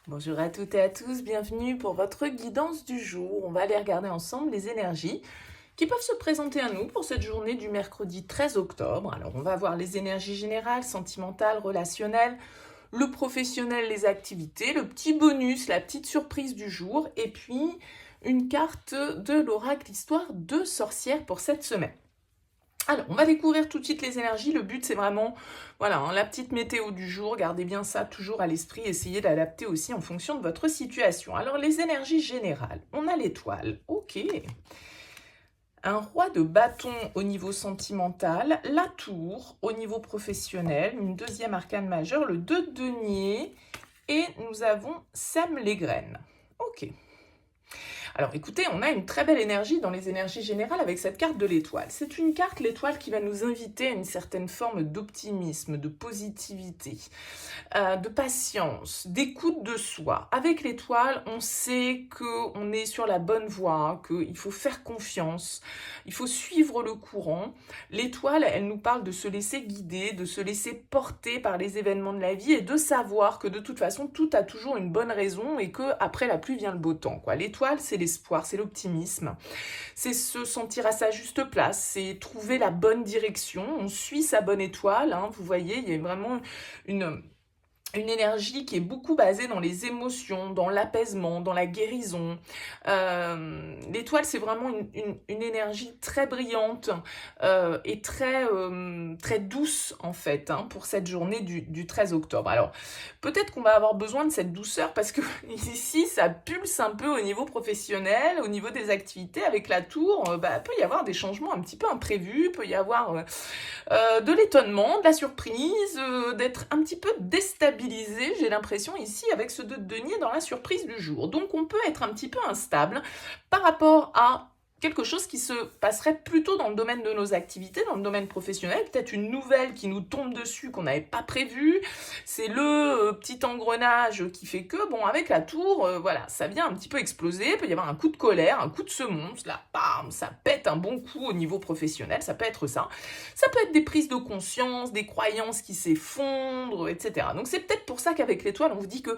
Bonjour à toutes et à tous, bienvenue pour votre guidance du jour. On va aller regarder ensemble les énergies qui peuvent se présenter à nous pour cette journée du mercredi 13 octobre. Alors on va voir les énergies générales, sentimentales, relationnelles, le professionnel, les activités, le petit bonus, la petite surprise du jour et puis une carte de l'oracle histoire de sorcière pour cette semaine. Alors, on va découvrir tout de suite les énergies. Le but, c'est vraiment, voilà, la petite météo du jour. Gardez bien ça toujours à l'esprit. Essayez d'adapter aussi en fonction de votre situation. Alors, les énergies générales. On a l'étoile. Ok. Un roi de bâton au niveau sentimental. La tour au niveau professionnel. Une deuxième arcane majeure. Le 2 de denier. Et nous avons sème les graines. Ok. Alors écoutez, on a une très belle énergie dans les énergies générales avec cette carte de l'étoile. C'est une carte, l'étoile, qui va nous inviter à une certaine forme d'optimisme, de positivité, de patience, d'écoute de soi. Avec l'étoile, on sait qu'on est sur la bonne voie, qu'il faut faire confiance, il faut suivre le courant. L'étoile, elle nous parle de se laisser guider, de se laisser porter par les événements de la vie et de savoir que de toute façon, tout a toujours une bonne raison et qu'après la pluie vient le beau temps, quoi. L'étoile, c'est l'espoir, c'est l'optimisme, c'est se sentir à sa juste place, c'est trouver la bonne direction, on suit sa bonne étoile, hein, vous voyez, il y a vraiment une énergie qui est beaucoup basée dans les émotions, dans l'apaisement, dans la guérison. L'étoile, c'est vraiment une énergie très brillante et très douce, en fait, hein, pour cette journée du 13 octobre. Alors, peut-être qu'on va avoir besoin de cette douceur parce que ici, ça pulse un peu au niveau professionnel, au niveau des activités. Avec la tour, peut y avoir des changements un petit peu imprévus, peut y avoir de l'étonnement, de la surprise, d'être un petit peu déstabilisé, j'ai l'impression ici, avec ce 2 de denier dans la surprise du jour. Donc on peut être un petit peu instable par rapport à quelque chose qui se passerait plutôt dans le domaine de nos activités, dans le domaine professionnel, peut-être une nouvelle qui nous tombe dessus qu'on n'avait pas prévu, c'est le petit engrenage qui fait que, bon, avec la tour, voilà, ça vient un petit peu exploser, il peut y avoir un coup de colère, un coup de semonce, là, bam, ça pète un bon coup au niveau professionnel, ça peut être ça. Ça peut être des prises de conscience, des croyances qui s'effondrent, etc. Donc c'est peut-être pour ça qu'avec l'étoile, on vous dit que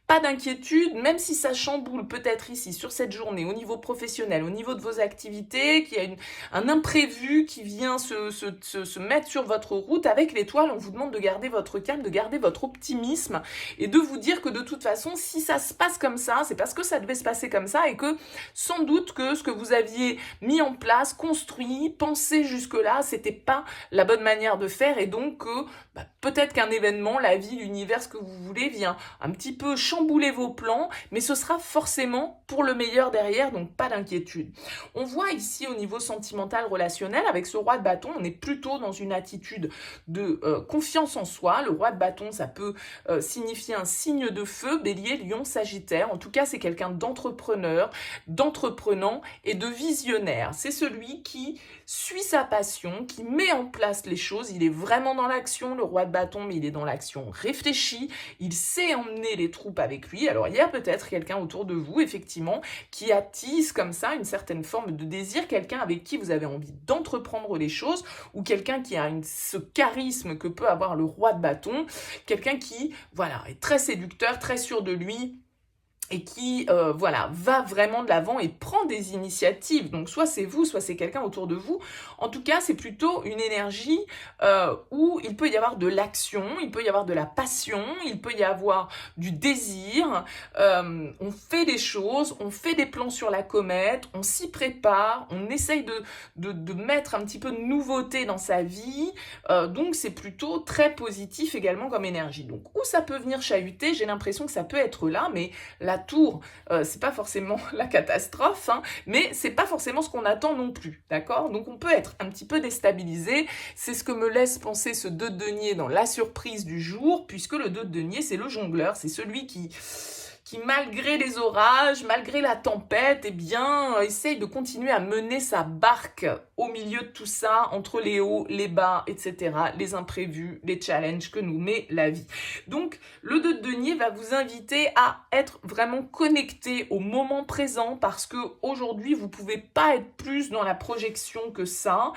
pas d'inquiétude, même si ça chamboule peut-être ici sur cette journée au niveau professionnel, au niveau de vos activités, qu'il y a un imprévu qui vient se mettre sur votre route. Avec l'étoile, on vous demande de garder votre calme, de garder votre optimisme et de vous dire que de toute façon, si ça se passe comme ça, c'est parce que ça devait se passer comme ça et que sans doute que ce que vous aviez mis en place, construit, pensé jusque-là, c'était pas la bonne manière de faire et donc peut-être qu'un événement, la vie, l'univers, ce que vous voulez, vient un petit peu chambouler vos plans, mais ce sera forcément pour le meilleur derrière, donc pas d'inquiétude. On voit ici au niveau sentimental relationnel, avec ce roi de bâton, on est plutôt dans une attitude de confiance en soi. Le roi de bâton, ça peut signifier un signe de feu, bélier, lion, sagittaire. En tout cas, c'est quelqu'un d'entrepreneur, d'entreprenant et de visionnaire. C'est celui qui suit sa passion, qui met en place les choses. Il est vraiment dans l'action, le roi de bâton, mais il est dans l'action réfléchie. Il sait emmener les troupes avec lui. Alors, il y a peut-être quelqu'un autour de vous, effectivement, qui attise comme ça une certaine forme de désir, quelqu'un avec qui vous avez envie d'entreprendre les choses, ou quelqu'un qui a ce charisme que peut avoir le roi de bâton, quelqu'un qui, voilà, est très séducteur, très sûr de lui, et qui va vraiment de l'avant et prend des initiatives. Donc soit c'est vous, soit c'est quelqu'un autour de vous. En tout cas, c'est plutôt une énergie où il peut y avoir de l'action, il peut y avoir de la passion, il peut y avoir du désir. On fait des choses, on fait des plans sur la comète, on s'y prépare, on essaye de mettre un petit peu de nouveauté dans sa vie. Donc c'est plutôt très positif également comme énergie. Donc où ça peut venir chahuter, j'ai l'impression que ça peut être là, mais la tour, c'est pas forcément la catastrophe, hein, mais c'est pas forcément ce qu'on attend non plus, d'accord? Donc on peut être un petit peu déstabilisé, c'est ce que me laisse penser ce 2 de denier dans la surprise du jour, puisque le 2 de denier, c'est le jongleur, c'est celui qui malgré les orages, malgré la tempête, eh bien, essaye de continuer à mener sa barque au milieu de tout ça, entre les hauts, les bas, etc., les imprévus, les challenges que nous met la vie. Donc, le 2 de denier va vous inviter à être vraiment connecté au moment présent parce que aujourd'hui, vous pouvez pas être plus dans la projection que ça,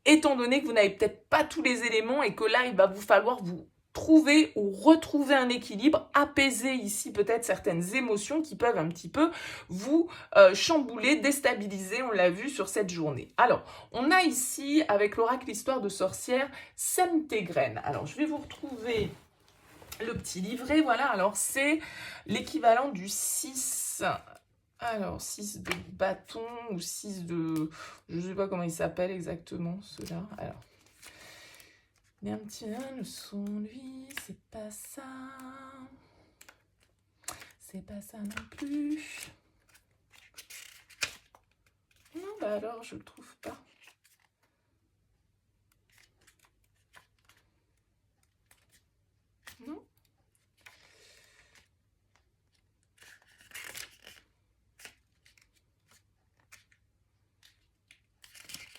étant donné que vous n'avez peut-être pas tous les éléments et que là, il va vous falloir vous trouver ou retrouver un équilibre, apaiser ici peut-être certaines émotions qui peuvent un petit peu vous chambouler, déstabiliser, on l'a vu sur cette journée. Alors, on a ici, avec l'oracle Histoire de sorcière, sème tes graines. Alors, je vais vous retrouver le petit livret, voilà, alors c'est l'équivalent du 6... Alors, 6 de bâton ou 6 de... Je ne sais pas comment il s'appelle exactement, ceux-là. Alors, mais un petit le son, lui, c'est pas ça. C'est pas ça non plus. Non, bah alors, je le trouve pas. Non.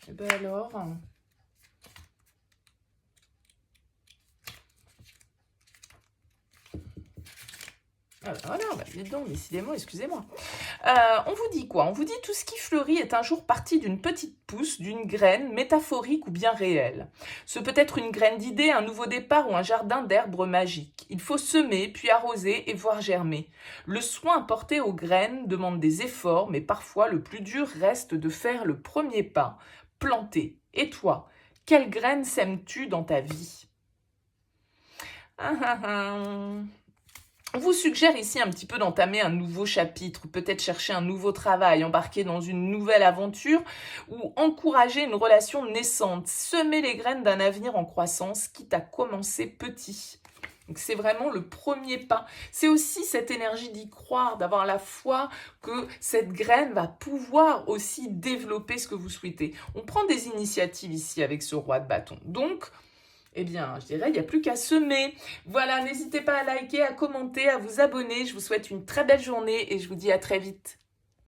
Et ben alors... Ah, voilà, bah, dis donc, décidément, excusez-moi. On vous dit quoi? On vous dit tout ce qui fleurit est un jour parti d'une petite pousse, d'une graine, métaphorique ou bien réelle. Ce peut être une graine d'idée, un nouveau départ ou un jardin d'herbes magiques. Il faut semer, puis arroser et voir germer. Le soin apporté aux graines demande des efforts, mais parfois le plus dur reste de faire le premier pas, planter. Et toi, quelle graine sèmes-tu dans ta vie? On vous suggère ici un petit peu d'entamer un nouveau chapitre, peut-être chercher un nouveau travail, embarquer dans une nouvelle aventure ou encourager une relation naissante, semer les graines d'un avenir en croissance, quitte à commencer petit. Donc c'est vraiment le premier pas. C'est aussi cette énergie d'y croire, d'avoir la foi que cette graine va pouvoir aussi développer ce que vous souhaitez. On prend des initiatives ici avec ce roi de bâton. Donc, eh bien, je dirais, il n'y a plus qu'à semer. Voilà, n'hésitez pas à liker, à commenter, à vous abonner. Je vous souhaite une très belle journée et je vous dis à très vite.